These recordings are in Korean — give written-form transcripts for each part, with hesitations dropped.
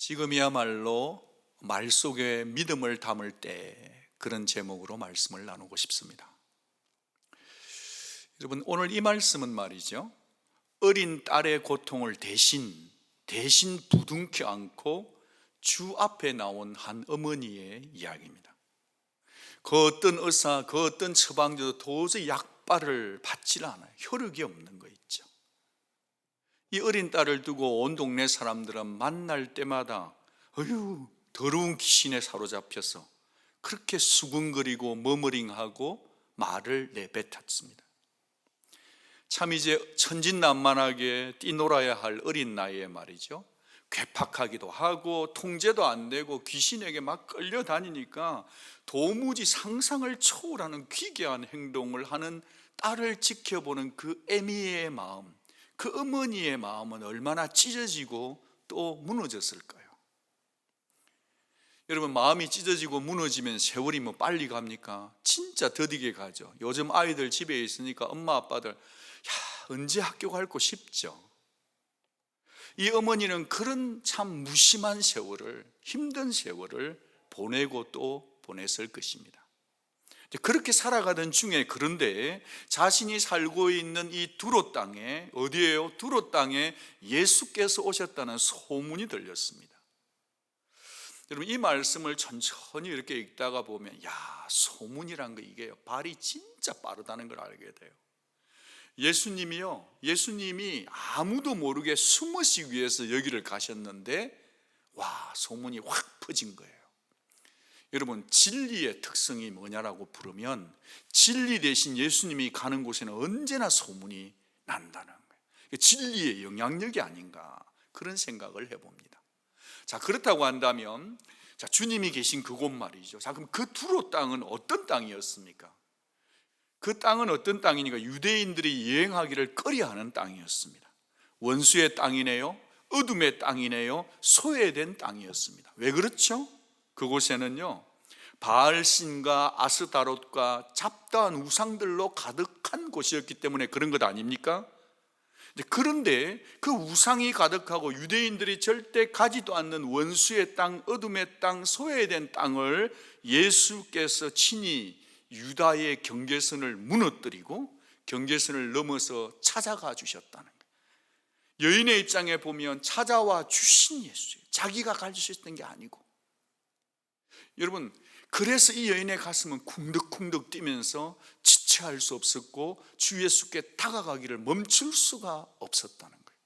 지금이야말로 말 속에 믿음을 담을 때, 그런 제목으로 말씀을 나누고 싶습니다. 여러분, 오늘 이 말씀은 말이죠, 어린 딸의 고통을 대신 부둥켜 안고 주 앞에 나온 한 어머니의 이야기입니다. 그 어떤 의사, 그 어떤 처방자도 도저히 약발을 받질 않아요. 효력이 없는 거 있죠. 이 어린 딸을 두고 온 동네 사람들은 만날 때마다 더러운 귀신에 사로잡혀서 그렇게 수근거리고 머머링하고 말을 내뱉었습니다. 참 이제 천진난만하게 뛰놀아야 할 어린 나이에 말이죠, 괴팍하기도 하고 통제도 안 되고 귀신에게 막 끌려다니니까 도무지 상상을 초월하는 기괴한 행동을 하는 딸을 지켜보는 그 애미의 마음, 그 어머니의 마음은 얼마나 찢어지고 또 무너졌을까요? 여러분, 마음이 찢어지고 무너지면 세월이 뭐 빨리 갑니까? 진짜 더디게 가죠. 요즘 아이들 집에 있으니까 엄마 아빠들 언제 학교 갈고 싶죠. 이 어머니는 그런 참 무심한 세월을, 힘든 세월을 보내고 또 보냈을 것입니다. 그렇게 살아가던 중에, 그런데 자신이 살고 있는 이 두로 땅에, 어디예요? 두로 땅에 예수께서 오셨다는 소문이 들렸습니다. 여러분, 이 말씀을 천천히 이렇게 읽다가 보면, 소문이란 거 이게요, 발이 진짜 빠르다는 걸 알게 돼요. 예수님이 아무도 모르게 숨으시기 위해서 여기를 가셨는데, 소문이 확 퍼진 거예요. 여러분, 진리의 특성이 뭐냐라고 부르면, 진리 대신 예수님이 가는 곳에는 언제나 소문이 난다는 거예요. 진리의 영향력이 아닌가, 그런 생각을 해봅니다. 자, 그렇다고 한다면, 주님이 계신 그곳 말이죠. 그럼 그 두로 땅은 어떤 땅이었습니까? 그 땅은 어떤 땅이니까 유대인들이 여행하기를 꺼려하는 땅이었습니다. 원수의 땅이네요, 어둠의 땅이네요, 소외된 땅이었습니다. 왜 그렇죠? 그곳에는요, 바알신과 아스다롯과 잡다한 우상들로 가득한 곳이었기 때문에 그런 것 아닙니까? 그런데 그 우상이 가득하고 유대인들이 절대 가지도 않는 원수의 땅, 어둠의 땅, 소외된 땅을 예수께서 친히 유다의 경계선을 무너뜨리고 경계선을 넘어서 찾아가 주셨다는 거예요. 여인의 입장에 보면 찾아와 주신 예수예요. 자기가 갈 수 있었던 게 아니고. 여러분, 그래서 이 여인의 가슴은 쿵덕쿵덕 뛰면서 지체할 수 없었고 주 예수께 다가가기를 멈출 수가 없었다는 거예요.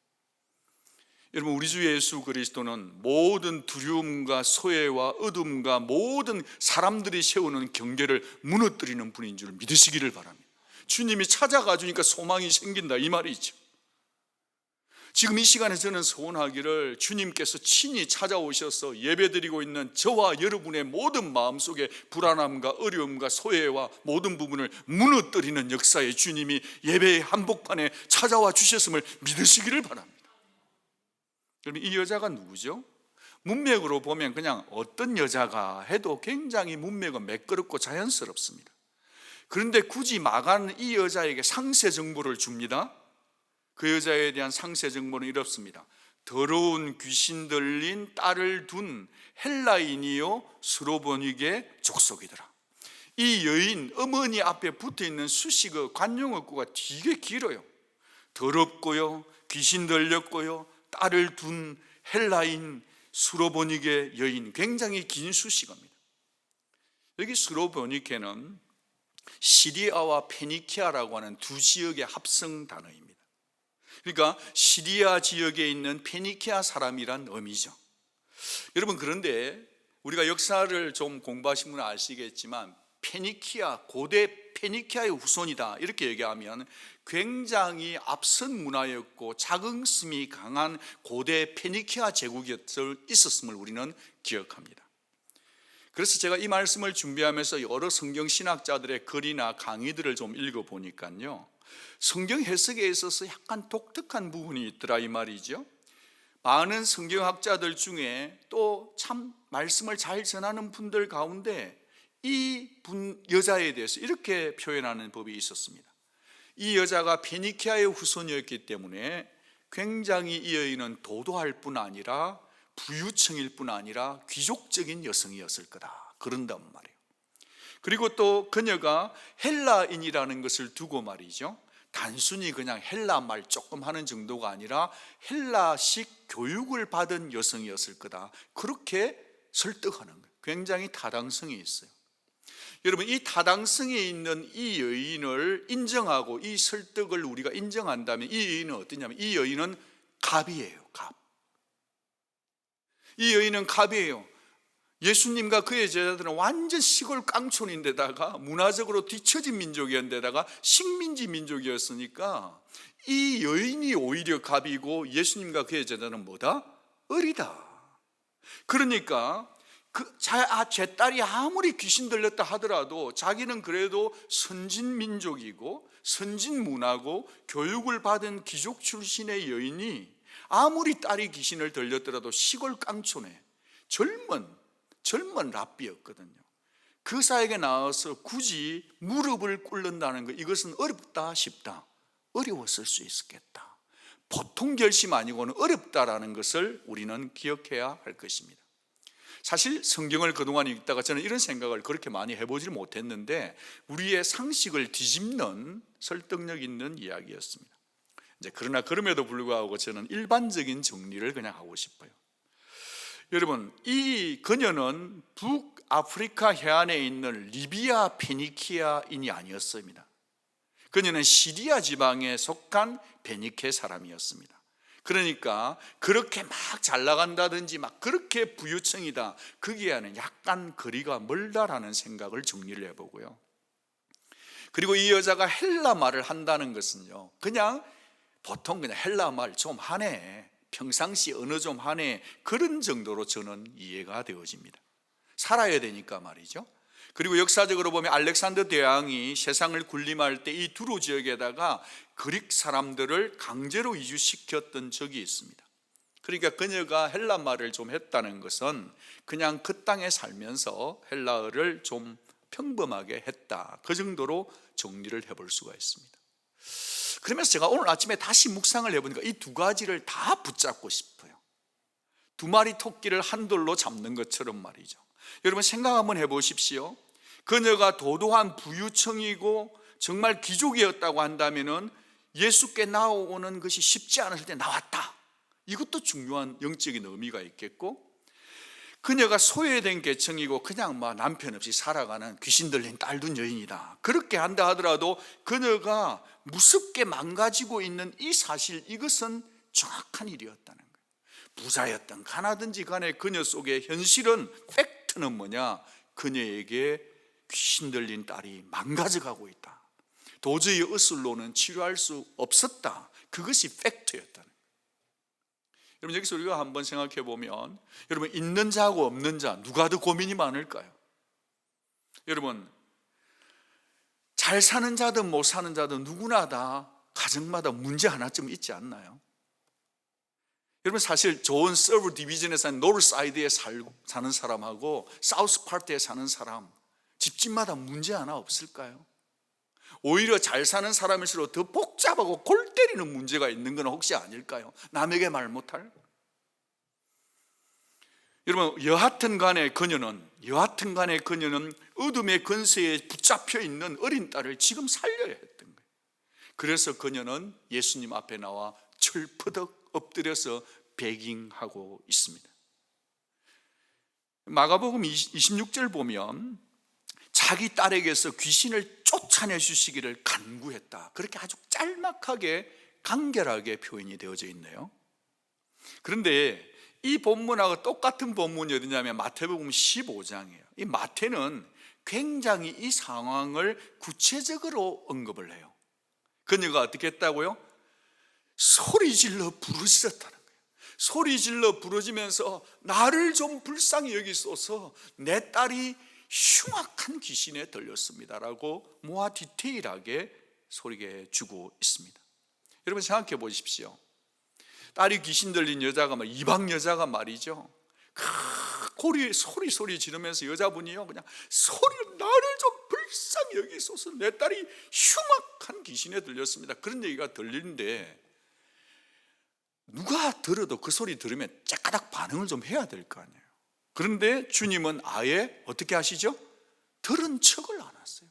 여러분, 우리 주 예수 그리스도는 모든 두려움과 소외와 어둠과 모든 사람들이 세우는 경계를 무너뜨리는 분인 줄 믿으시기를 바랍니다. 주님이 찾아가 주니까 소망이 생긴다, 이 말이죠. 지금 이 시간에 저는 소원하기를, 주님께서 친히 찾아오셔서 예배드리고 있는 저와 여러분의 모든 마음속에 불안함과 어려움과 소외와 모든 부분을 무너뜨리는 역사에 주님이 예배의 한복판에 찾아와 주셨음을 믿으시기를 바랍니다. 여러분, 이 여자가 누구죠? 문맥으로 보면 그냥 어떤 여자가 해도 굉장히 문맥은 매끄럽고 자연스럽습니다. 그런데 굳이 마가는 이 여자에게 상세 정보를 줍니다. 그 여자에 대한 상세 정보는 이렇습니다. 더러운 귀신 들린 딸을 둔 헬라인이요 스로보니게 족속이더라. 이 여인 어머니 앞에 붙어있는 수식어, 관용어구가 되게 길어요. 더럽고요, 귀신 들렸고요, 딸을 둔 헬라인 스로보니게 여인, 굉장히 긴 수식어입니다. 여기 스로보니게는 시리아와 페니키아라고 하는 두 지역의 합성 단어입니다. 그러니까 시리아 지역에 있는 페니키아 사람이란 의미죠. 여러분, 그런데 우리가 역사를 좀 공부하신 분은 아시겠지만 페니키아, 고대 페니키아의 후손이다 이렇게 얘기하면 굉장히 앞선 문화였고 자긍심이 강한 고대 페니키아 제국이 있었음을 우리는 기억합니다. 그래서 제가 이 말씀을 준비하면서 여러 성경신학자들의 글이나 강의들을 좀 읽어보니까요, 성경 해석에 있어서 약간 독특한 부분이 있더라, 이 말이죠. 많은 성경학자들 중에 또 참 말씀을 잘 전하는 분들 가운데 이 여자에 대해서 이렇게 표현하는 법이 있었습니다. 이 여자가 페니키아의 후손이었기 때문에 굉장히 이 여인은 도도할 뿐 아니라 부유층일 뿐 아니라 귀족적인 여성이었을 거다, 그런단 말이에요. 그리고 또 그녀가 헬라인이라는 것을 두고 말이죠, 단순히 그냥 헬라 말 조금 하는 정도가 아니라 헬라식 교육을 받은 여성이었을 거다, 그렇게 설득하는 거예요. 굉장히 타당성이 있어요. 여러분, 이 타당성이 있는 이 여인을 인정하고 이 설득을 우리가 인정한다면 이 여인은 어떠냐면, 이 여인은 갑이에요. 갑. 이 여인은 갑이에요. 예수님과 그의 제자들은 완전 시골 깡촌인데다가 문화적으로 뒤처진 민족이었는데다가 식민지 민족이었으니까 이 여인이 오히려 갑이고 예수님과 그의 제자는 뭐다? 을이다. 그러니까 제 딸이 아무리 귀신 들렸다 하더라도 자기는 그래도 선진 민족이고 선진 문화고 교육을 받은 귀족 출신의 여인이 아무리 딸이 귀신을 들렸더라도 시골 깡촌에 젊은 랍비였거든요. 그 사에게 나와서 굳이 무릎을 꿇는다는 것, 이것은 어렵다 싶다, 어려웠을 수 있겠다. 보통 결심 아니고는 어렵다라는 것을 우리는 기억해야 할 것입니다. 사실 성경을 그동안 읽다가 저는 이런 생각을 그렇게 많이 해보지 못했는데 우리의 상식을 뒤집는 설득력 있는 이야기였습니다. 그러나 그럼에도 불구하고 저는 일반적인 정리를 그냥 하고 싶어요. 여러분, 이 그녀는 북아프리카 해안에 있는 리비아 페니키아인이 아니었습니다. 그녀는 시리아 지방에 속한 베니케 사람이었습니다. 그러니까 그렇게 막 잘 나간다든지 막 그렇게 부유층이다, 거기에는 약간 거리가 멀다라는 생각을 정리를 해보고요. 그리고 이 여자가 헬라 말을 한다는 것은요, 그냥 보통 그냥 헬라 말 좀 하네, 평상시 언어 좀 하네, 그런 정도로 저는 이해가 되어집니다. 살아야 되니까 말이죠. 그리고 역사적으로 보면 알렉산더 대왕이 세상을 군림할 때 이 두로 지역에다가 그릭 사람들을 강제로 이주시켰던 적이 있습니다. 그러니까 그녀가 헬라 말을 좀 했다는 것은 그냥 그 땅에 살면서 헬라어를 좀 평범하게 했다, 그 정도로 정리를 해볼 수가 있습니다. 그러면서 제가 오늘 아침에 다시 묵상을 해보니까 이 두 가지를 다 붙잡고 싶어요. 두 마리 토끼를 한 돌로 잡는 것처럼 말이죠. 여러분, 생각 한번 해보십시오. 그녀가 도도한 부유층이고 정말 귀족이었다고 한다면 예수께 나오는 것이 쉽지 않았을 때 나왔다, 이것도 중요한 영적인 의미가 있겠고, 그녀가 소외된 계층이고 그냥 남편 없이 살아가는 귀신 들린 딸둔 여인이다, 그렇게 한다 하더라도 그녀가 무섭게 망가지고 있는 이 사실, 이것은 정확한 일이었다는 거예요. 부자였던 가나든지 간에 그녀 속에 현실은, 팩트는 뭐냐, 그녀에게 귀신 들린 딸이 망가져가고 있다, 도저히 의술로는 치료할 수 없었다, 그것이 팩트였다는 거예요. 여러분, 여기서 우리가 한번 생각해 보면, 여러분, 있는 자하고 없는 자 누가 더 고민이 많을까요? 여러분, 잘 사는 자든 못 사는 자든 누구나 다 가정마다 문제 하나쯤 있지 않나요? 여러분, 사실 좋은 서브 디비전에 사는 노스 사이드에 사는 사람하고 사우스 파트에 사는 사람, 집집마다 문제 하나 없을까요? 오히려 잘 사는 사람일수록 더 복잡하고 골 때리는 문제가 있는 건 혹시 아닐까요? 남에게 말 못할? 여러분, 여하튼 간에 그녀는 어둠의 근세에 붙잡혀 있는 어린 딸을 지금 살려야 했던 거예요. 그래서 그녀는 예수님 앞에 나와 철퍼덕 엎드려서 베깅하고 있습니다. 마가복음 26절 보면 자기 딸에게서 귀신을 쫓아내 주시기를 간구했다, 그렇게 아주 짤막하게 간결하게 표현이 되어져 있네요. 그런데 이 본문하고 똑같은 본문이 어디냐면 마태복음 15장이에요. 이 마태는 굉장히 이 상황을 구체적으로 언급을 해요. 그녀가 어떻게 했다고요? 소리질러 부르짖었다는 거예요. 소리질러 부르짖으면서 나를 좀 불쌍히 여기소서, 내 딸이 흉악한 귀신에 들렸습니다라고 모아 디테일하게 소리해 주고 있습니다. 여러분, 생각해 보십시오. 딸이 귀신 들린 여자가 이방 여자가 말이죠, 소리 지르면서 여자분이요, 그냥 나를 좀 불쌍히 여기소서, 내 딸이 흉악한 귀신에 들렸습니다, 그런 얘기가 들리는데 누가 들어도 그 소리 들으면 째까닥 반응을 좀 해야 될 거 아니에요. 그런데 주님은 아예 어떻게 하시죠? 들은 척을 안 하세요.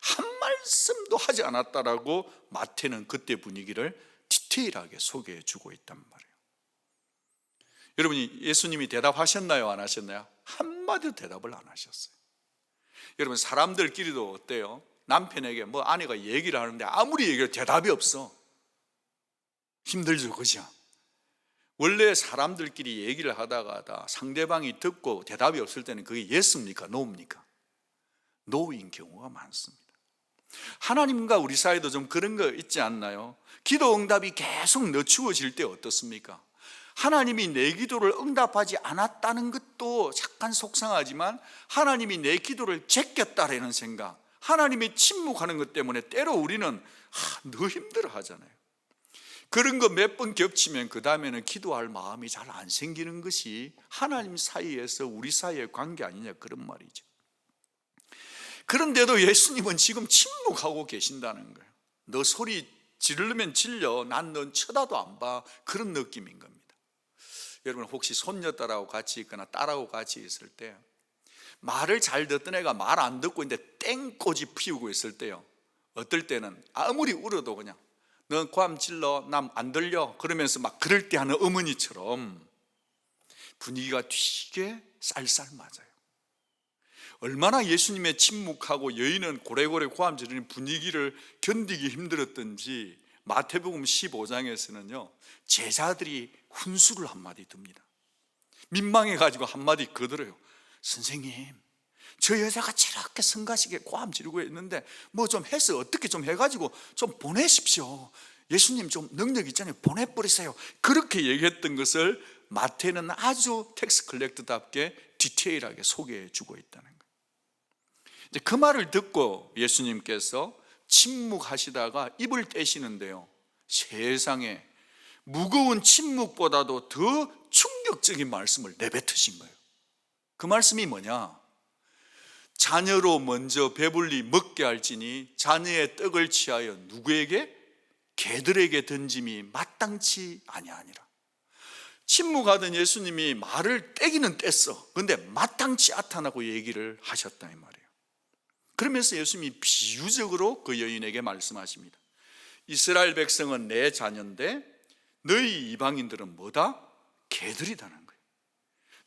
한 말씀도 하지 않았다라고 마태는 그때 분위기를 디테일하게 소개해 주고 있단 말이에요. 여러분이 예수님이 대답하셨나요? 안 하셨나요? 한마디도 대답을 안 하셨어요. 여러분 사람들끼리도 어때요? 남편에게 뭐 아내가 얘기를 하는데 아무리 얘기해도 대답이 없어. 힘들죠, 그죠? 원래 사람들끼리 얘기를 하다가 상대방이 듣고 대답이 없을 때는 그게 예스입니까? 노입니까? 노인 경우가 많습니다. 하나님과 우리 사이도 좀 그런 거 있지 않나요? 기도 응답이 계속 늦추어질 때 어떻습니까? 하나님이 내 기도를 응답하지 않았다는 것도 잠깐 속상하지만 하나님이 내 기도를 제꼈다라는 생각, 하나님이 침묵하는 것 때문에 때로 우리는 너 힘들어 하잖아요. 그런 거 몇 번 겹치면 그 다음에는 기도할 마음이 잘 안 생기는 것이 하나님 사이에서 우리 사이의 관계 아니냐, 그런 말이죠. 그런데도 예수님은 지금 침묵하고 계신다는 거예요. 너 소리 지르면 질려, 난 넌 쳐다도 안 봐, 그런 느낌인 겁니다. 여러분 혹시 손녀딸하고 같이 있거나 딸하고 같이 있을 때 말을 잘 듣던 애가 말 안 듣고 있는데 땡꼬지 피우고 있을 때요, 어떨 때는 아무리 울어도 그냥 너 고함 질러, 남 안 들려, 그러면서 막 그럴 때 하는 어머니처럼 분위기가 되게 쌀쌀 맞아요. 얼마나 예수님의 침묵하고 여인은 고래고래 고함 지르는 분위기를 견디기 힘들었던지 마태복음 15장에서는요 제자들이 훈수를 한마디 듭니다. 민망해가지고 한마디 거들어요. 선생님, 저 여자가 저렇게 성가시게 고함 지르고 있는데 뭐 좀 해서 어떻게 좀 해가지고 좀 보내십시오. 예수님 좀 능력 있잖아요, 보내버리세요. 그렇게 얘기했던 것을 마태는 아주 텍스 컬렉터답게 디테일하게 소개해 주고 있다는 거예요. 이제 그 말을 듣고 예수님께서 침묵하시다가 입을 떼시는데요, 세상에 무거운 침묵보다도 더 충격적인 말씀을 내뱉으신 거예요. 그 말씀이 뭐냐? 자녀로 먼저 배불리 먹게 할지니 자녀의 떡을 취하여 누구에게? 개들에게 던짐이 마땅치 아니하니라. 침묵하던 예수님이 말을 떼기는 뗐어. 그런데 마땅치 않다고 얘기를 하셨다 이 말이에요. 그러면서 예수님이 비유적으로 그 여인에게 말씀하십니다. 이스라엘 백성은 내 자녀인데 너희 이방인들은 뭐다? 개들이다는 거예요.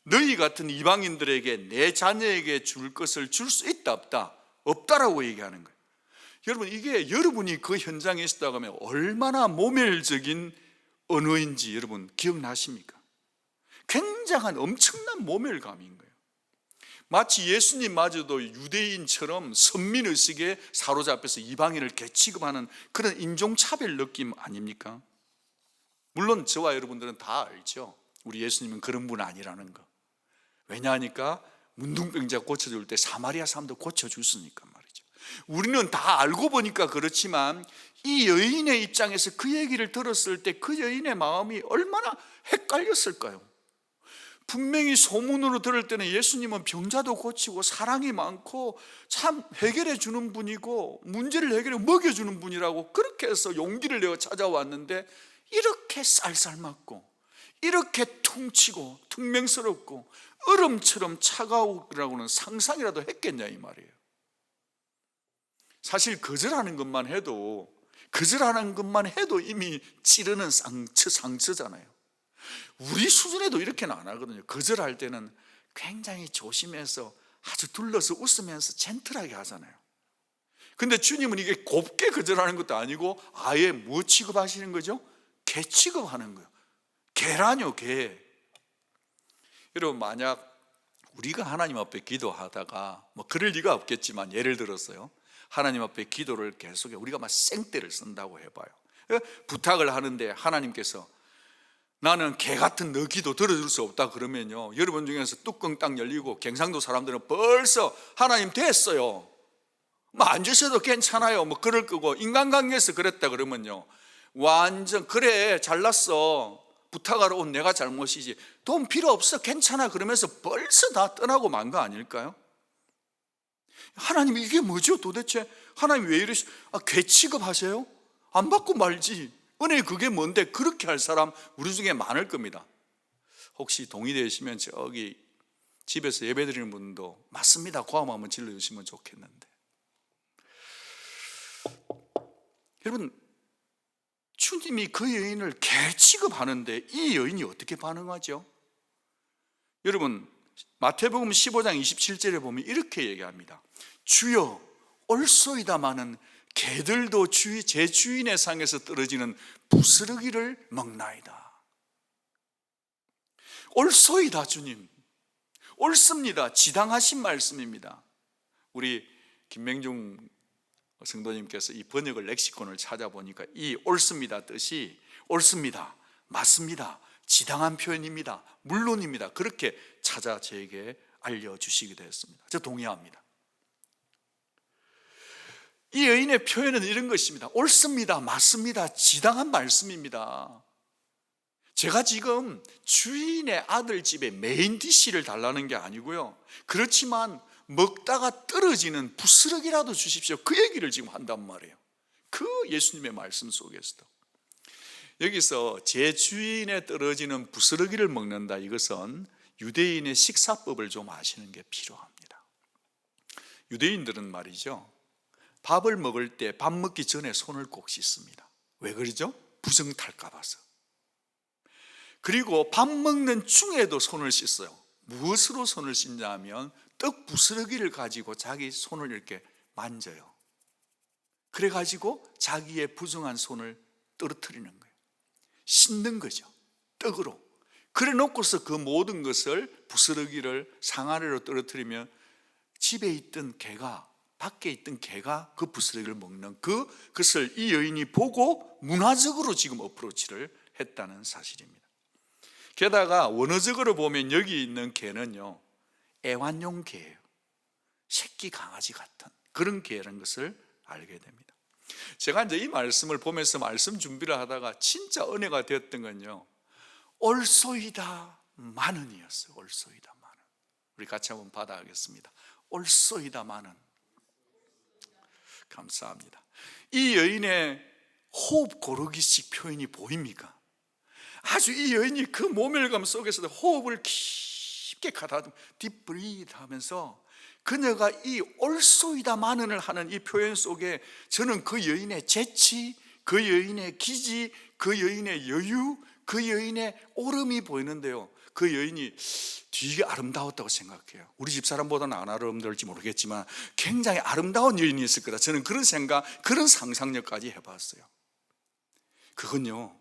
너희 같은 이방인들에게 내 자녀에게 줄 것을 줄 수 있다 없다? 없다라고 얘기하는 거예요. 여러분 이게 여러분이 그 현장에 있었다고 하면 얼마나 모멸적인 언어인지 여러분 기억나십니까? 굉장한 엄청난 모멸감인 거예요. 마치 예수님마저도 유대인처럼 선민의식에 사로잡혀서 이방인을 개취급하는 그런 인종차별 느낌 아닙니까? 물론 저와 여러분들은 다 알죠. 우리 예수님은 그런 분 아니라는 거. 왜냐하니까 문둥병자 고쳐줄 때 사마리아 사람도 고쳐줬으니까 말이죠. 우리는 다 알고 보니까 그렇지만 이 여인의 입장에서 그 얘기를 들었을 때 그 여인의 마음이 얼마나 헷갈렸을까요? 분명히 소문으로 들을 때는 예수님은 병자도 고치고 사랑이 많고 참 해결해 주는 분이고 문제를 해결해 먹여주는 분이라고 그렇게 해서 용기를 내어 찾아왔는데 이렇게 쌀쌀맞고 이렇게 퉁치고 퉁명스럽고 얼음처럼 차가우라고는 상상이라도 했겠냐 이 말이에요. 사실 거절하는 것만 해도 이미 찌르는 상처잖아요. 우리 수준에도 이렇게는 안 하거든요. 거절할 때는 굉장히 조심해서 아주 둘러서 웃으면서 젠틀하게 하잖아요. 근데 주님은 이게 곱게 거절하는 것도 아니고 아예 뭐 취급하시는 거죠? 개 취급하는 거예요. 개라뇨, 개. 여러분 만약 우리가 하나님 앞에 기도하다가 뭐 그럴 리가 없겠지만 예를 들어서요, 하나님 앞에 기도를 계속해 우리가 막 생떼를 쓴다고 해봐요. 부탁을 하는데 하나님께서 나는 개 같은 너 기도 들어줄 수 없다 그러면요, 여러분 중에서 뚜껑 딱 열리고 경상도 사람들은 벌써 하나님 됐어요, 뭐 앉으셔도 괜찮아요, 뭐 그럴 거고, 인간관계에서 그랬다 그러면요 완전 그래 잘났어, 부탁하러 온 내가 잘못이지, 돈 필요 없어 괜찮아 그러면서 벌써 다 떠나고 만 거 아닐까요? 하나님 이게 뭐죠 도대체? 하나님 왜 이러시? 개 취급하세요? 안 받고 말지. 은혜 그게 뭔데? 그렇게 할 사람 우리 중에 많을 겁니다. 혹시 동의되시면 저기 집에서 예배드리는 분도 맞습니다, 고함 한번 질러주시면 좋겠는데. 여러분, 주님이 그 여인을 개 취급하는데 이 여인이 어떻게 반응하죠? 여러분, 마태복음 15장 27절에 보면 이렇게 얘기합니다. 주여, 올소이다마는 개들도 제 주인의 상에서 떨어지는 부스러기를 먹나이다. 올소이다, 주님. 옳습니다. 지당하신 말씀입니다. 우리 김맹중 성도님께서 이 번역을 렉시콘을 찾아보니까 이 옳습니다 뜻이 옳습니다, 맞습니다, 지당한 표현입니다, 물론입니다, 그렇게 찾아 저에게 알려주시기도 했습니다. 저 동의합니다. 이 여인의 표현은 이런 것입니다. 옳습니다, 맞습니다, 지당한 말씀입니다. 제가 지금 주인의 아들 집에 메인 디시를 달라는 게 아니고요, 그렇지만 먹다가 떨어지는 부스러기라도 주십시오, 그 얘기를 지금 한단 말이에요. 그 예수님의 말씀 속에서도 여기서 제 주인에 떨어지는 부스러기를 먹는다, 이것은 유대인의 식사법을 좀 아시는 게 필요합니다. 유대인들은 말이죠, 밥을 먹을 때 밥 먹기 전에 손을 꼭 씻습니다. 왜 그러죠? 부정 탈까 봐서. 그리고 밥 먹는 중에도 손을 씻어요. 무엇으로 손을 씻냐 하면 떡 부스러기를 가지고 자기 손을 이렇게 만져요. 그래가지고 자기의 부정한 손을 떨어뜨리는 거예요. 씻는 거죠, 떡으로. 그래 놓고서 그 모든 것을, 부스러기를 상아래로 떨어뜨리면 집에 있던 개가, 밖에 있던 개가 그 부스러기를 먹는 그것을 이 여인이 보고 문화적으로 지금 어프로치를 했다는 사실입니다. 게다가 원어적으로 보면 여기 있는 개는요, 애완용 개예요. 새끼 강아지 같은 그런 개라는 것을 알게 됩니다. 제가 이제 이 말씀을 보면서 말씀 준비를 하다가 진짜 은혜가 되었던 건요, 올소이다 마는이었어요. 올소이다 마는. 우리 같이 한번 받아가겠습니다. 올소이다 마는. 감사합니다. 이 여인의 호흡 고르기식 표현이 보입니까? 아주 이 여인이 그 모멸감 속에서도 호흡을 깊게 가다듬, 딥브리드 하면서 그녀가 이 올소이다마는을 하는 이 표현 속에 저는 그 여인의 재치, 그 여인의 기지, 그 여인의 여유, 그 여인의 오름이 보이는데요, 그 여인이 되게 아름다웠다고 생각해요. 우리 집사람보다는 안 아름다울지 모르겠지만 굉장히 아름다운 여인이었을 거다, 저는 그런 생각, 그런 상상력까지 해봤어요. 그건요,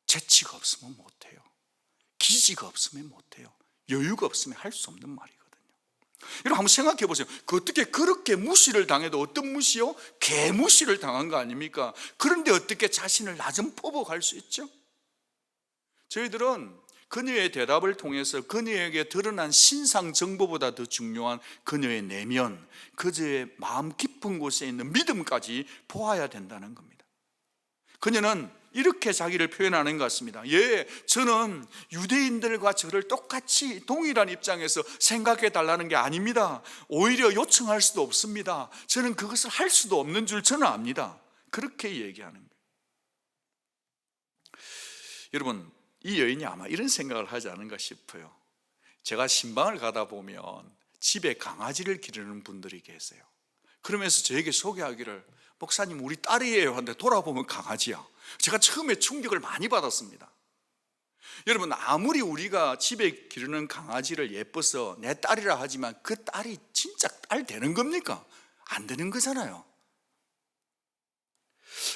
재치가 없으면 못해요. 기지가 없으면 못해요. 여유가 없으면 할 수 없는 말이거든요. 여러분 한번 생각해 보세요. 어떻게 그렇게 무시를 당해도, 어떤 무시요? 개무시를 당한 거 아닙니까? 그런데 어떻게 자신을 낮은 포복할 수 있죠? 저희들은 그녀의 대답을 통해서 그녀에게 드러난 신상 정보보다 더 중요한 그녀의 내면, 그녀의 마음 깊은 곳에 있는 믿음까지 보아야 된다는 겁니다. 그녀는 이렇게 자기를 표현하는 것 같습니다. 예, 저는 유대인들과 저를 똑같이 동일한 입장에서 생각해 달라는 게 아닙니다. 오히려 요청할 수도 없습니다. 저는 그것을 할 수도 없는 줄 저는 압니다. 그렇게 얘기하는 거예요. 여러분, 이 여인이 아마 이런 생각을 하지 않은가 싶어요. 제가 신방을 가다 보면 집에 강아지를 기르는 분들이 계세요. 그러면서 저에게 소개하기를, 목사님 우리 딸이에요 하는데 돌아보면 강아지야. 제가 처음에 충격을 많이 받았습니다. 여러분, 아무리 우리가 집에 기르는 강아지를 예뻐서 내 딸이라 하지만 그 딸이 진짜 딸 되는 겁니까? 안 되는 거잖아요.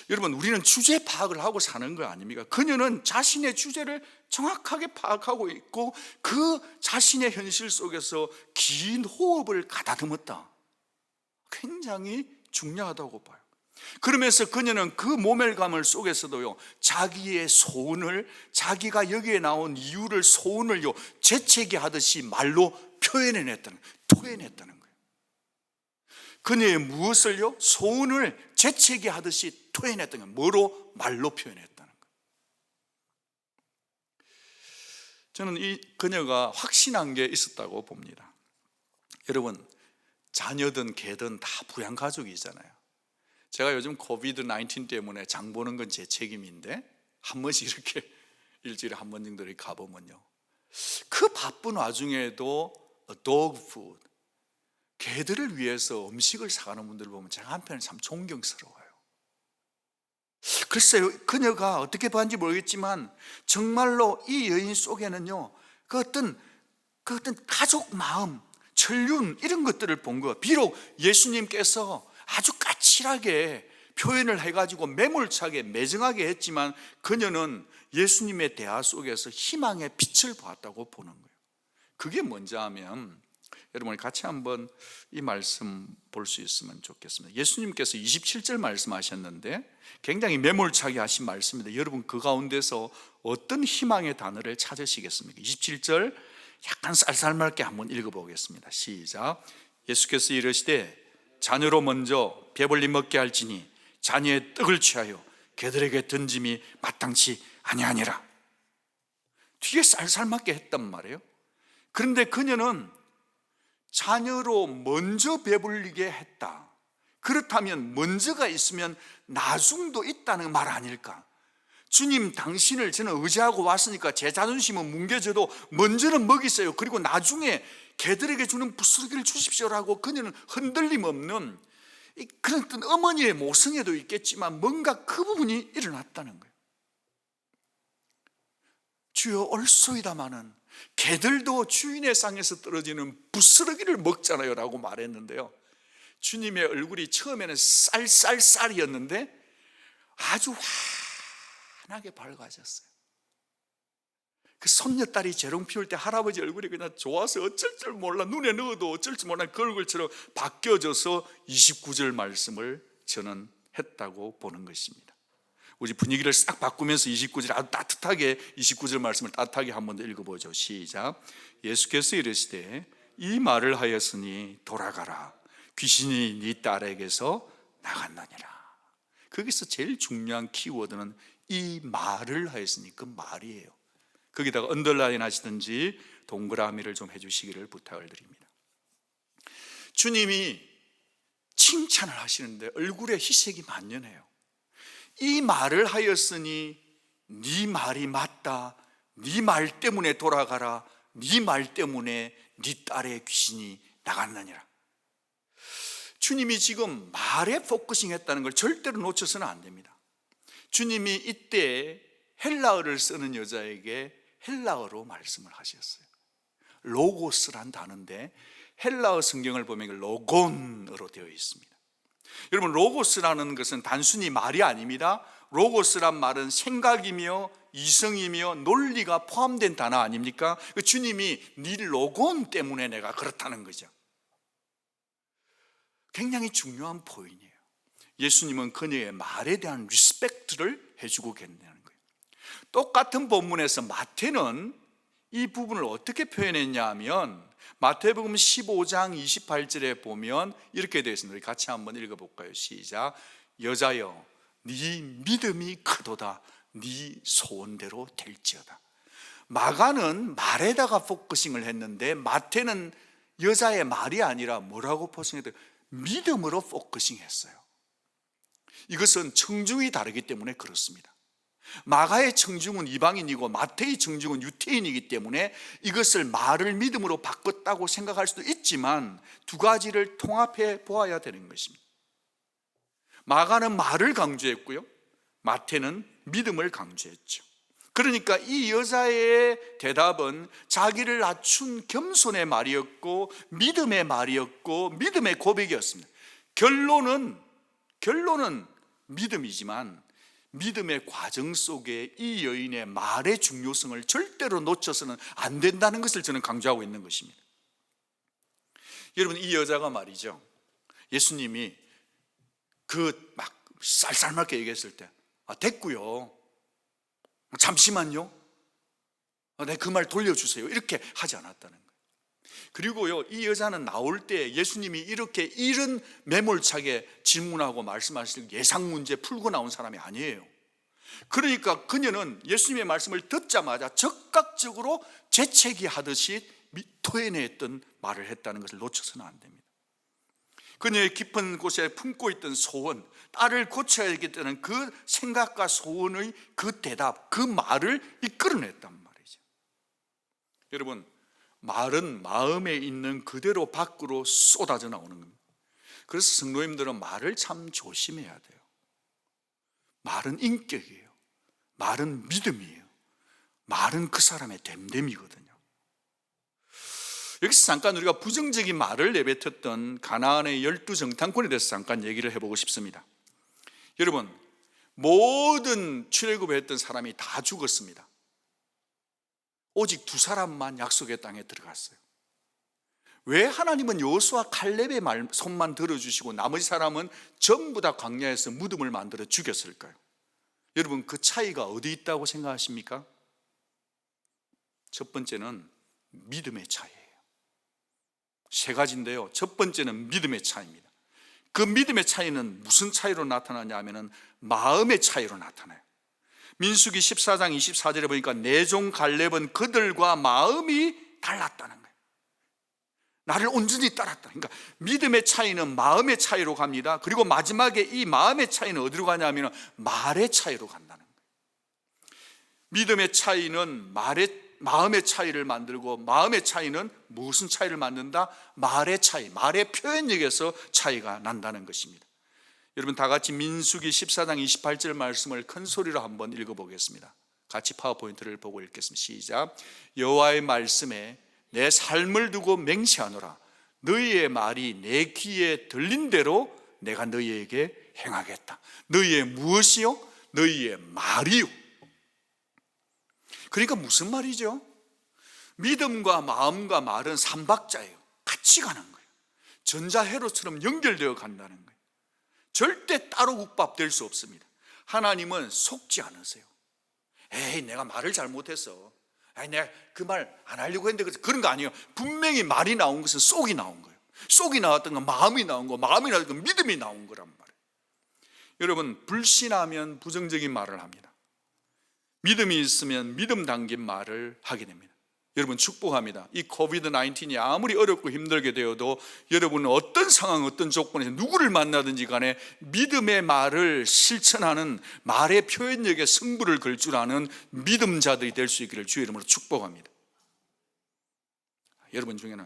여러분, 우리는 주제 파악을 하고 사는 거 아닙니까? 그녀는 자신의 주제를 정확하게 파악하고 있고 그 자신의 현실 속에서 긴 호흡을 가다듬었다. 굉장히 중요하다고 봐요. 그러면서 그녀는 그 모멸감을 속에서도요, 자기의 소원을, 자기가 여기에 나온 이유를, 소원을요, 재채기 하듯이 말로 표현해냈다는, 토해냈다는 거예요. 그녀의 무엇을요? 소원을 재채기 하듯이 토해냈다는 거예요. 뭐로? 말로 표현했다는 거예요. 저는 이 그녀가 확신한 게 있었다고 봅니다. 여러분, 자녀든 개든 다 부양가족이잖아요. 제가 요즘 코비드 19 때문에 장 보는 건 제 책임인데 한 번씩 이렇게 일주일에 한 번 정도 이렇게 가보면요, 그 바쁜 와중에도 dog food, 개들을 위해서 음식을 사가는 분들을 보면 제가 한편은 참 존경스러워요. 글쎄요, 그녀가 어떻게 봤는지 모르겠지만 정말로 이 여인 속에는요, 그 어떤 가족 마음, 천륜, 이런 것들을 본 거예요. 비록 예수님께서 아주 까칠하게 표현을 해가지고 매몰차게 매정하게 했지만 그녀는 예수님의 대화 속에서 희망의 빛을 보았다고 보는 거예요. 그게 뭔지 하면, 여러분 같이 한번 이 말씀 볼 수 있으면 좋겠습니다. 예수님께서 27절 말씀하셨는데 굉장히 매몰차게 하신 말씀입니다. 여러분 그 가운데서 어떤 희망의 단어를 찾으시겠습니까? 27절 약간 쌀쌀맞게 한번 읽어보겠습니다. 시작. 예수께서 이르시되 자녀로 먼저 배불리 먹게 할지니 자녀의 떡을 취하여 개들에게 던짐이 마땅치 아니하니라. 뒤에 쌀쌀맞게 했단 말이에요. 그런데 그녀는 자녀로 먼저 배불리게 했다. 그렇다면 먼저가 있으면 나중도 있다는 말 아닐까? 주님, 당신을 저는 의지하고 왔으니까 제 자존심은 뭉개져도 먼저는 먹이세요. 그리고 나중에 개들에게 주는 부스러기를 주십시오라고 그녀는 흔들림 없는 그런 어떤 어머니의 모성애도 있겠지만 뭔가 그 부분이 일어났다는 거예요. 주여 올소이다마는 개들도 주인의 상에서 떨어지는 부스러기를 먹잖아요 라고 말했는데요, 주님의 얼굴이 처음에는 쌀쌀쌀이었는데 아주 환하게 밝아졌어요. 그 손녀딸이 재롱 피울 때 할아버지 얼굴이 그냥 좋아서 어쩔 줄 몰라, 눈에 넣어도 어쩔 줄 몰라 그 얼굴처럼 바뀌어져서 29절 말씀을 저는 했다고 보는 것입니다. 우리 분위기를 싹 바꾸면서 29절 아주 따뜻하게 29절 말씀을 따뜻하게 한 번 더 읽어보죠. 시작. 예수께서 이르시되 이 말을 하였으니 돌아가라, 귀신이 네 딸에게서 나갔느니라. 거기서 제일 중요한 키워드는 이 말을 하였으니 그 말이에요. 거기다가 언더라인 하시든지 동그라미를 좀 해주시기를 부탁을 드립니다. 주님이 칭찬을 하시는데 얼굴에 희색이 만연해요. 이 말을 하였으니 네 말이 맞다, 네 말 때문에 돌아가라, 네 말 때문에 네 딸의 귀신이 나갔느니라. 주님이 지금 말에 포커싱 했다는 걸 절대로 놓쳐서는 안 됩니다. 주님이 이때 헬라어를 쓰는 여자에게 헬라어로 말씀을 하셨어요. 로고스란 단어인데 헬라어 성경을 보면 로곤으로 되어 있습니다. 여러분, 로고스라는 것은 단순히 말이 아닙니다. 로고스란 말은 생각이며 이성이며 논리가 포함된 단어 아닙니까? 주님이 네 로곤 때문에 내가 그렇다는 거죠. 굉장히 중요한 포인트예요. 예수님은 그녀의 말에 대한 리스펙트를 해주고 계신다는 거예요. 똑같은 본문에서 마태는 이 부분을 어떻게 표현했냐 하면 마태복음 15장 28절에 보면 이렇게 되어 있습니다. 우리 같이 한번 읽어볼까요? 시작. 여자여 네 믿음이 크도다, 네 소원대로 될지어다. 마가는 말에다가 포커싱을 했는데 마태는 여자의 말이 아니라 뭐라고 포커싱했어요? 믿음으로 포커싱했어요. 이것은 청중이 다르기 때문에 그렇습니다. 마가의 청중은 이방인이고 마태의 청중은 유태인이기 때문에 이것을 말을 믿음으로 바꿨다고 생각할 수도 있지만 두 가지를 통합해 보아야 되는 것입니다. 마가는 말을 강조했고요, 마태는 믿음을 강조했죠. 그러니까 이 여자의 대답은 자기를 낮춘 겸손의 말이었고 믿음의 말이었고 믿음의 고백이었습니다. 결론은 믿음이지만 믿음의 과정 속에 이 여인의 말의 중요성을 절대로 놓쳐서는 안 된다는 것을 저는 강조하고 있는 것입니다. 여러분, 이 여자가 말이죠, 예수님이 막 쌀쌀맞게 얘기했을 때 됐고요, 잠시만요, 네, 그 말 돌려주세요, 이렇게 하지 않았다는 거예요. 그리고요, 이 여자는 나올 때 예수님이 이렇게 이런 매몰차게 질문하고 말씀하실 예상 문제 풀고 나온 사람이 아니에요. 그러니까 그녀는 예수님의 말씀을 듣자마자 적극적으로 재채기 하듯이 토해냈던 말을 했다는 것을 놓쳐서는 안 됩니다. 그녀의 깊은 곳에 품고 있던 소원, 딸을 고쳐야겠다는 그 생각과 소원의 그 대답, 그 말을 이끌어냈단 말이죠. 여러분, 말은 마음에 있는 그대로 밖으로 쏟아져 나오는 겁니다. 그래서 성도님들은 말을 참 조심해야 돼요. 말은 인격이에요. 말은 믿음이에요. 말은 그 사람의 됨됨이거든요. 여기서 잠깐 우리가 부정적인 말을 내뱉었던 가나안의 12정탐꾼에 대해서 잠깐 얘기를 해보고 싶습니다. 여러분, 모든 출애굽을 했던 사람이 다 죽었습니다. 오직 2사람만 약속의 땅에 들어갔어요. 왜 하나님은 여호수아 칼렙의 손만 들어주시고 나머지 사람은 전부 다 광야에서 무덤을 만들어 죽였을까요? 여러분, 그 차이가 어디 있다고 생각하십니까? 첫 번째는 믿음의 차이예요. 3가지인데요. 첫 번째는 믿음의 차이입니다. 그 믿음의 차이는 무슨 차이로 나타나냐 하면 마음의 차이로 나타나요. 민수기 14장 24절에 보니까 내 종 갈렙은 그들과 마음이 달랐다는 거예요. 나를 온전히 따랐다. 그러니까 믿음의 차이는 마음의 차이로 갑니다. 그리고 마지막에 이 마음의 차이는 어디로 가냐면 말의 차이로 간다는 거예요. 믿음의 차이는 마음의 차이를 만들고, 마음의 차이는 무슨 차이를 만든다? 말의 차이, 말의 표현력에서 차이가 난다는 것입니다. 여러분, 다 같이 민수기 14장 28절 말씀을 큰 소리로 한번 읽어보겠습니다. 같이 파워포인트를 보고 읽겠습니다. 시작. 여호와의 말씀에 내 삶을 두고 맹세하노라. 너희의 말이 내 귀에 들린 대로 내가 너희에게 행하겠다. 너희의 무엇이요? 너희의 말이요. 그러니까 무슨 말이죠? 믿음과 마음과 말은 삼박자예요. 같이 가는 거예요. 전자회로처럼 연결되어 간다는 거예요. 절대 따로 국밥 될 수 없습니다. 하나님은 속지 않으세요. 에이, 내가 말을 잘못했어. 내가 그 말 안 하려고 했는데, 그런 거 아니에요. 분명히 말이 나온 것은 쏙이 나온 거예요. 쏙이 나왔던 건 마음이 나온 거, 마음이 나왔던 건 믿음이 나온 거란 말이에요. 여러분, 불신하면 부정적인 말을 합니다. 믿음이 있으면 믿음 담긴 말을 하게 됩니다. 여러분, 축복합니다. 이 코비드-19이 아무리 어렵고 힘들게 되어도 여러분은 어떤 상황, 어떤 조건에서 누구를 만나든지 간에 믿음의 말을 실천하는, 말의 표현력에 승부를 걸 줄 아는 믿음자들이 될 수 있기를 주의 이름으로 축복합니다. 여러분 중에는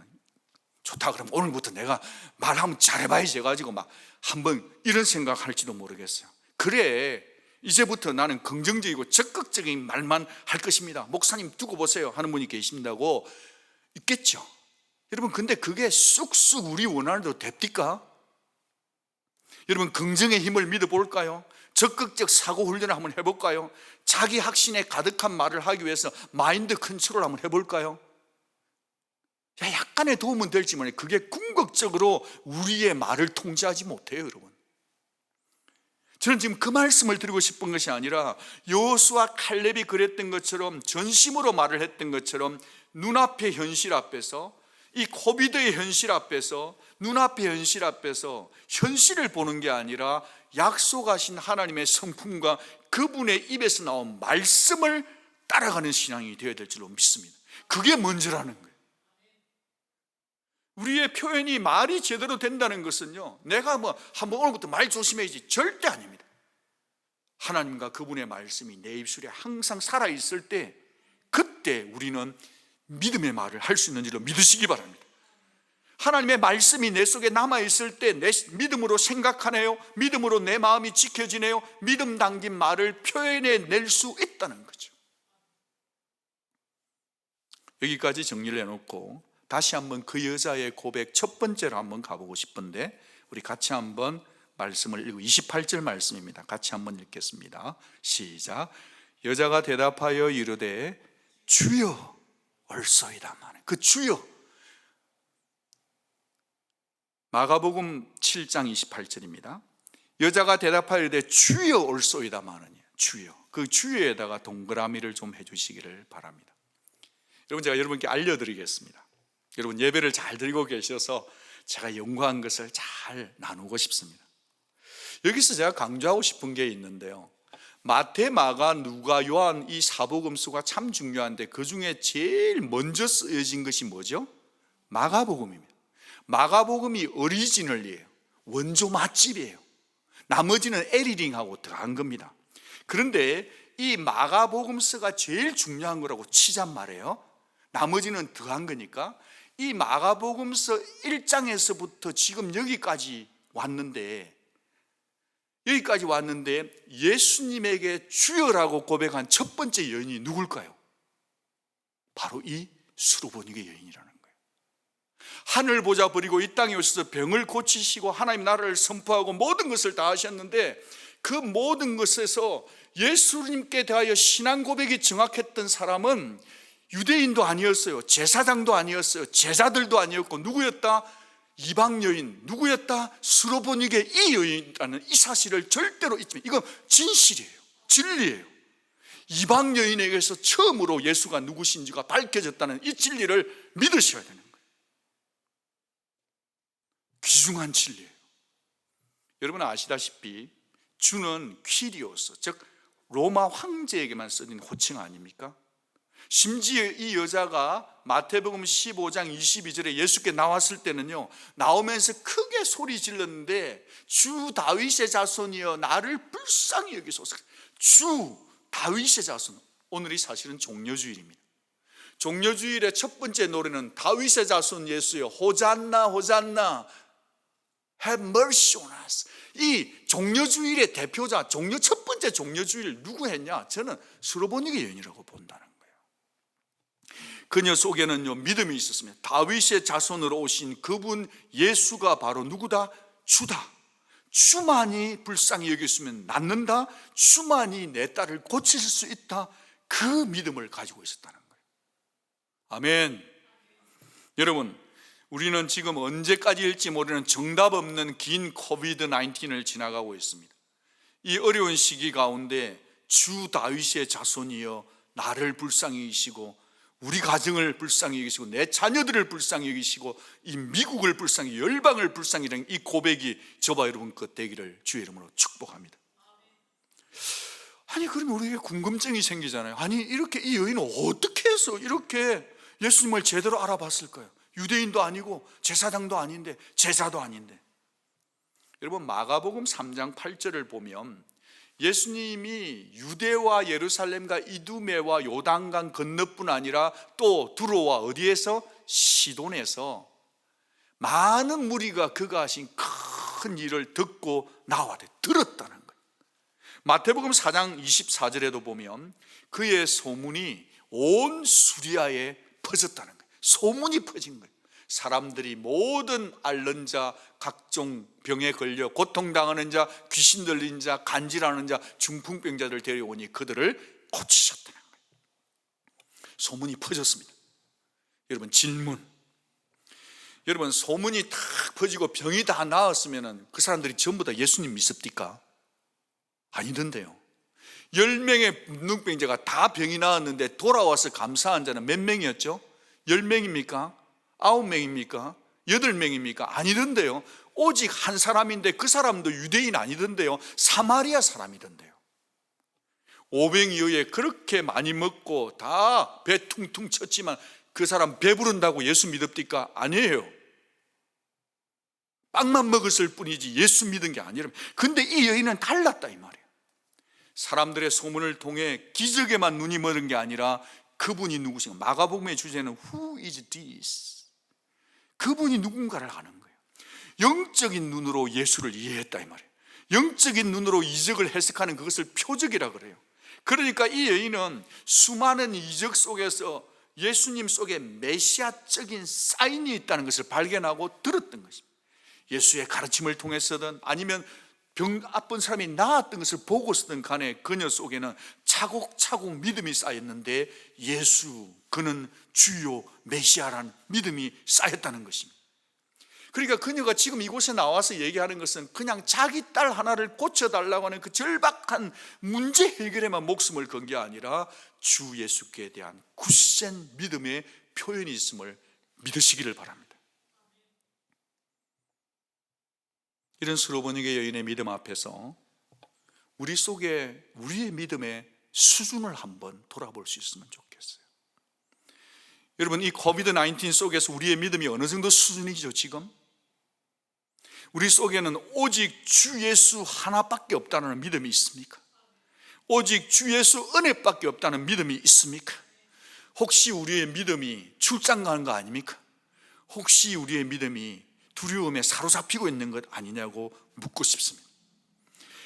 좋다 그러면 오늘부터 내가 말하면 잘해봐야지 해가지고 막 한번 이런 생각할지도 모르겠어요. 그래, 이제부터 나는 긍정적이고 적극적인 말만 할 것입니다. 목사님 두고 보세요 하는 분이 계신다고 있겠죠. 여러분, 근데 그게 쑥쑥 우리 원하는 대로 됩니까? 여러분, 긍정의 힘을 믿어볼까요? 적극적 사고 훈련을 한번 해볼까요? 자기 확신에 가득한 말을 하기 위해서 마인드 컨트롤 한번 해볼까요? 약간의 도움은 될지만 그게 궁극적으로 우리의 말을 통제하지 못해요. 여러분, 저는 지금 그 말씀을 드리고 싶은 것이 아니라 여호수아 칼렙이 그랬던 것처럼, 전심으로 말을 했던 것처럼 눈앞의 현실 앞에서, 이 코비드의 현실 앞에서, 눈앞의 현실 앞에서 현실을 보는 게 아니라 약속하신 하나님의 성품과 그분의 입에서 나온 말씀을 따라가는 신앙이 되어야 될 줄로 믿습니다. 그게 먼저라는 거예요. 우리의 표현이 말이 제대로 된다는 것은요, 내가 한번 오늘부터 말 조심해야지, 절대 아닙니다. 하나님과 그분의 말씀이 내 입술에 항상 살아있을 때, 그때 우리는 믿음의 말을 할 수 있는 줄로 믿으시기 바랍니다. 하나님의 말씀이 내 속에 남아있을 때 내 믿음으로 생각하네요, 믿음으로 내 마음이 지켜지네요, 믿음 담긴 말을 표현해낼 수 있다는 거죠. 여기까지 정리를 해놓고 다시 한번 그 여자의 고백 첫 번째로 한번 가보고 싶은데, 우리 같이 한번 말씀을 읽고 28절 말씀입니다. 같이 한번 읽겠습니다. 시작. 여자가 대답하여 이르되 주여 올소이다. 그 주여, 마가복음 7장 28절입니다. 여자가 대답하여 이르되 주여 올소이다마는, 주여, 그 주여에다가 동그라미를 좀 해주시기를 바랍니다. 여러분, 제가 여러분께 알려드리겠습니다. 여러분, 예배를 잘 드리고 계셔서 제가 연구한 것을 잘 나누고 싶습니다. 여기서 제가 강조하고 싶은 게 있는데요, 마태, 마가, 누가, 요한 이 사복음서가 참 중요한데 그 중에 제일 먼저 쓰여진 것이 뭐죠? 마가복음입니다. 마가복음이 오리지널이에요. 원조 맛집이에요. 나머지는 에디팅하고 들어간 겁니다. 그런데 이 마가복음서가 제일 중요한 거라고 치잔 말이에요. 나머지는 더한 거니까 이 마가복음서 1장에서부터 지금 여기까지 왔는데 예수님에게 주여라고 고백한 첫 번째 여인이 누굴까요? 바로 이 수르보니게 여인이라는 거예요. 하늘 보자 버리고 이 땅에 오셔서 병을 고치시고 하나님 나라를 선포하고 모든 것을 다 하셨는데 그 모든 것에서 예수님께 대하여 신앙 고백이 정확했던 사람은 유대인도 아니었어요. 제사장도 아니었어요. 제자들도 아니었고 누구였다? 이방 여인. 누구였다? 수르보니게 이 여인이라는 이 사실을 절대로 잊지 마세요. 이건 진실이에요. 진리예요. 이방 여인에게서 처음으로 예수가 누구신지가 밝혀졌다는 이 진리를 믿으셔야 되는 거예요. 귀중한 진리예요. 여러분 아시다시피 주는 퀴리오스, 즉 로마 황제에게만 쓰는 호칭 아닙니까? 심지어 이 여자가 마태복음 15장 22절에 예수께 나왔을 때는요, 나오면서 크게 소리 질렀는데 주 다윗의 자손이여 나를 불쌍히 여기소서. 주 다윗의 자손. 오늘이 사실은 종려주일입니다. 종려주일의 첫 번째 노래는 다윗의 자손 예수여 호잔나 호잔나 Have mercy on us. 이 종려주일의 대표자, 첫 번째 종려주일 누구 했냐? 저는 수르보니게 여인이라고 본다는 거예요. 그녀 속에는요 믿음이 있었습니다. 다윗의 자손으로 오신 그분 예수가 바로 누구다? 주다. 주만이 불쌍히 여겼으면 낫는다. 주만이 내 딸을 고칠 수 있다. 그 믿음을 가지고 있었다는 거예요. 아멘. 여러분, 우리는 지금 언제까지일지 모르는 정답 없는 긴 코비드-19을 지나가고 있습니다. 이 어려운 시기 가운데 주 다윗의 자손이여 나를 불쌍히 여기시고 우리 가정을 불쌍히 여기시고 내 자녀들을 불쌍히 여기시고 이 미국을 불쌍히 열방을 불쌍히 여기는 이 고백이 저와 여러분 것 되기를 주의 이름으로 축복합니다. 아니 그러면 우리에게 궁금증이 생기잖아요. 아니 이렇게 이 여인은 어떻게 해서 이렇게 예수님을 제대로 알아봤을까요? 유대인도 아니고 제사장도 아닌데 제사도 아닌데. 여러분 마가복음 3장 8절을 보면 예수님이 유대와 예루살렘과 이두메와 요단강 건너뿐 아니라 또 두로와 어디에서? 시돈에서 많은 무리가 그가 하신 큰 일을 듣고 나와대 들었다는 거예요. 마태복음 4장 24절에도 보면 그의 소문이 온 수리아에 퍼졌다는 거예요. 소문이 퍼진 거예요. 사람들이 모든 앓는 자, 각종 병에 걸려 고통당하는 자, 귀신 들린 자, 간질하는 자, 중풍병자들 데려오니 그들을 고치셨다는 거예요. 소문이 퍼졌습니다. 여러분 질문, 여러분 소문이 다 퍼지고 병이 다 나았으면 그 사람들이 전부 다 예수님 믿습니까? 아니던데요. 10명의 눈병자가 다 병이 나았는데 돌아와서 감사한 자는 몇 명이었죠? 10명입니까? 9명입니까? 8명입니까? 아니던데요. 오직 한 사람인데 그 사람도 유대인 아니던데요. 사마리아 사람이던데요. 오병이어에 그렇게 많이 먹고 다 배 퉁퉁 쳤지만 그 사람 배부른다고 예수 믿읍니까? 아니에요. 빵만 먹었을 뿐이지 예수 믿은 게 아니라. 근데 이 여인은 달랐다 이 말이에요. 사람들의 소문을 통해 기적에만 눈이 멀은 게 아니라 그분이 누구신가? 마가복음의 주제는 Who is this? 그분이 누군가를 아는 거예요. 영적인 눈으로 예수를 이해했다 이 말이에요. 영적인 눈으로 이적을 해석하는 그것을 표적이라 그래요. 그러니까 이 여인은 수많은 이적 속에서 예수님 속에 메시아적인 사인이 있다는 것을 발견하고 들었던 것입니다. 예수의 가르침을 통해서든 아니면 병 아픈 사람이 나았던 것을 보고서든 간에 그녀 속에는 차곡차곡 믿음이 쌓였는데 예수, 그는 주요 메시아라는 믿음이 쌓였다는 것입니다. 그러니까 그녀가 지금 이곳에 나와서 얘기하는 것은 그냥 자기 딸 하나를 고쳐달라고 하는 그 절박한 문제 해결에만 목숨을 건 게 아니라 주 예수께 대한 굳센 믿음의 표현이 있음을 믿으시기를 바랍니다. 이런 수르보니게 여인의 믿음 앞에서 우리 속에 우리의 믿음의 수준을 한번 돌아볼 수 있으면 좋겠어요. 여러분 이 코비드-19 속에서 우리의 믿음이 어느 정도 수준이죠 지금? 우리 속에는 오직 주 예수 하나밖에 없다는 믿음이 있습니까? 오직 주 예수 은혜밖에 없다는 믿음이 있습니까? 혹시 우리의 믿음이 출장 가는 거 아닙니까? 혹시 우리의 믿음이 두려움에 사로잡히고 있는 것 아니냐고 묻고 싶습니다.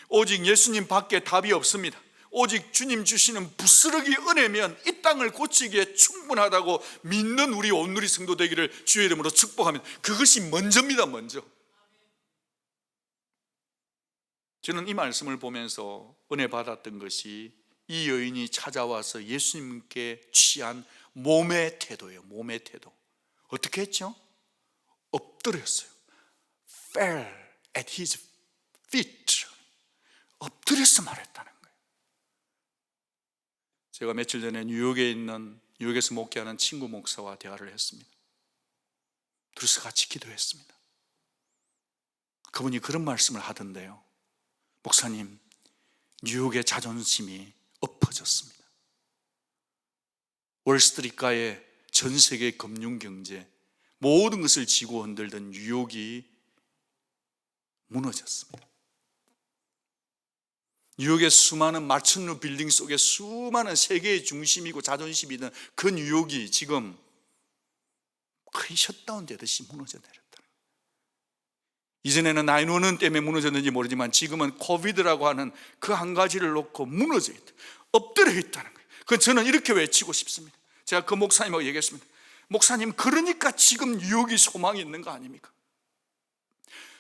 오직 예수님 밖에 답이 없습니다. 오직 주님 주시는 부스러기 은혜면 이 땅을 고치기에 충분하다고 믿는 우리 온누리 성도 되기를 주의 이름으로 축복합니다. 그것이 먼저입니다. 먼저. 저는 이 말씀을 보면서 은혜 받았던 것이 이 여인이 찾아와서 예수님께 취한 몸의 태도예요. 몸의 태도. 어떻게 했죠? 엎드렸어요. Fell at his feet. 엎드려서 말했다는 거예요. 제가 며칠 전에 뉴욕에서 목회하는 친구 목사와 대화를 했습니다. 둘이서 같이 기도했습니다. 그분이 그런 말씀을 하던데요. 목사님, 뉴욕의 자존심이 엎어졌습니다. 월스트리트가의 전 세계 금융 경제 모든 것을 지고 흔들던 뉴욕이 무너졌습니다. 뉴욕의 수많은 마천루 빌딩 속에 수많은 세계의 중심이고 자존심이던 그 뉴욕이 지금 거의 셧다운 되듯이 무너져 내렸다. 이전에는 911 때문에 무너졌는지 모르지만 지금은 코비드라고 하는 그 한 가지를 놓고 무너져 있다. 엎드려 있다는 거예요. 그건 저는 이렇게 외치고 싶습니다. 제가 그 목사님하고 얘기했습니다. 목사님, 그러니까 지금 뉴욕이 소망이 있는 거 아닙니까?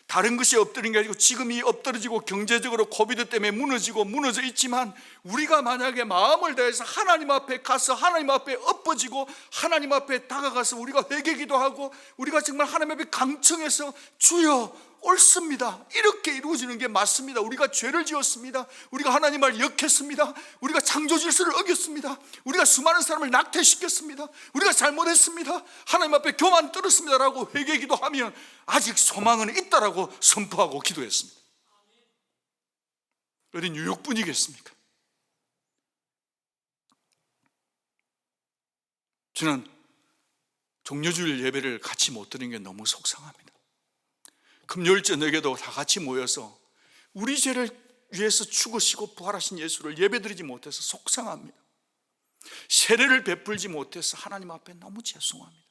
다른 것이 엎드린 게 아니고 지금 이 엎드러지고 경제적으로 코비드 때문에 무너져 있지만 우리가 만약에 마음을 다해서 하나님 앞에 가서 하나님 앞에 엎어지고 하나님 앞에 다가가서 우리가 회개기도 하고 우리가 정말 하나님 앞에 강청해서 주여 옳습니다, 이렇게 이루어지는 게 맞습니다. 우리가 죄를 지었습니다. 우리가 하나님을 역했습니다. 우리가 창조 질서를 어겼습니다. 우리가 수많은 사람을 낙태시켰습니다. 우리가 잘못했습니다. 하나님 앞에 교만 떨었습니다 라고 회개기도 하면 아직 소망은 있다라고 선포하고 기도했습니다. 어디 뉴욕 분이겠습니까? 저는 종려주일 예배를 같이 못 드린 게 너무 속상합니다. 금요일 저녁에도 다 같이 모여서 우리 죄를 위해서 죽으시고 부활하신 예수를 예배드리지 못해서 속상합니다. 세례를 베풀지 못해서 하나님 앞에 너무 죄송합니다.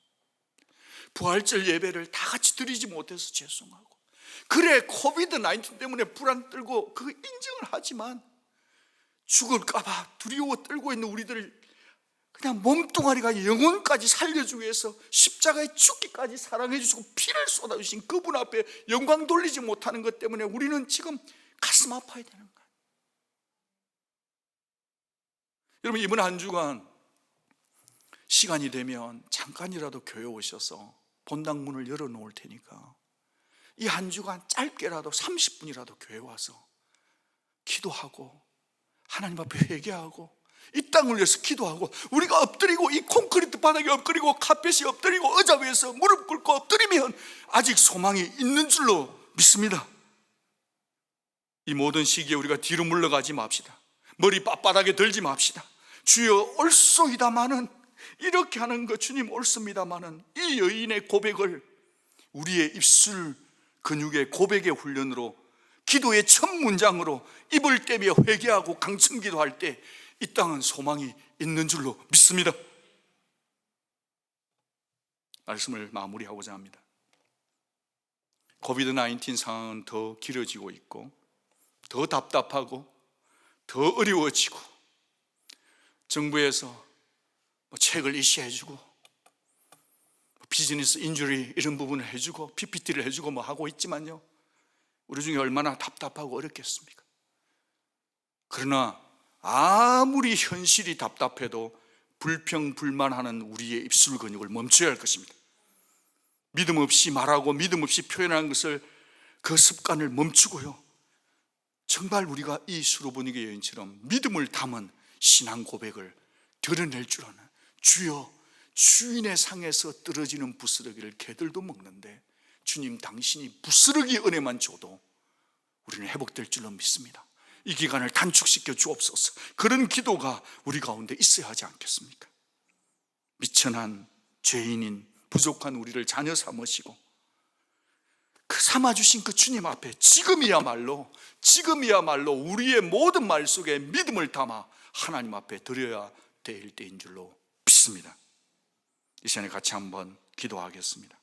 부활절 예배를 다 같이 드리지 못해서 죄송하고, 그래 코비드-19 때문에 불안 떨고 그 인정을 하지만 죽을까 봐 두려워 떨고 있는 우리들을 그냥 몸뚱아리가 영혼까지 살려주기 위해서 십자가에 죽기까지 사랑해 주시고 피를 쏟아주신 그분 앞에 영광 돌리지 못하는 것 때문에 우리는 지금 가슴 아파야 되는 거예요. 여러분, 이번 한 주간 시간이 되면 잠깐이라도 교회 오셔서 본당 문을 열어놓을 테니까 이 한 주간 짧게라도 30분이라도 교회 와서 기도하고 하나님 앞에 회개하고 이 땅을 위해서 기도하고, 우리가 엎드리고 이 콘크리트 바닥에 엎드리고 카펫이 엎드리고 의자 위에서 무릎 꿇고 엎드리면 아직 소망이 있는 줄로 믿습니다. 이 모든 시기에 우리가 뒤로 물러가지 맙시다. 머리 빳빳하게 들지 맙시다. 주여 옳소이다마는, 이렇게 하는 것 주님 옳습니다마는, 이 여인의 고백을 우리의 입술 근육의 고백의 훈련으로 기도의 첫 문장으로 입을 떼며 회개하고 강청기도할 때 이 땅은 소망이 있는 줄로 믿습니다. 말씀을 마무리하고자 합니다. 코비드-19 상황은 더 길어지고 있고 더 답답하고 더 어려워지고, 정부에서 책을 이시해주고 비즈니스 인주리 이런 부분을 해주고 PPT를 해주고 하고 있지만요, 우리 중에 얼마나 답답하고 어렵겠습니까? 그러나 아무리 현실이 답답해도 불평불만하는 우리의 입술 근육을 멈춰야 할 것입니다. 믿음 없이 말하고 믿음 없이 표현하는 것을, 그 습관을 멈추고요, 정말 우리가 이 수로보니게 여인처럼 믿음을 담은 신앙 고백을 드러낼 줄 아는, 주여 주인의 상에서 떨어지는 부스러기를 개들도 먹는데 주님 당신이 부스러기 은혜만 줘도 우리는 회복될 줄로 믿습니다. 이 기간을 단축시켜 주옵소서. 그런 기도가 우리 가운데 있어야 하지 않겠습니까? 미천한 죄인인 부족한 우리를 자녀 삼으시고 그 삼아주신 그 주님 앞에 지금이야말로 우리의 모든 말 속에 믿음을 담아 하나님 앞에 드려야 될 때인 줄로 믿습니다. 이 시간에 같이 한번 기도하겠습니다.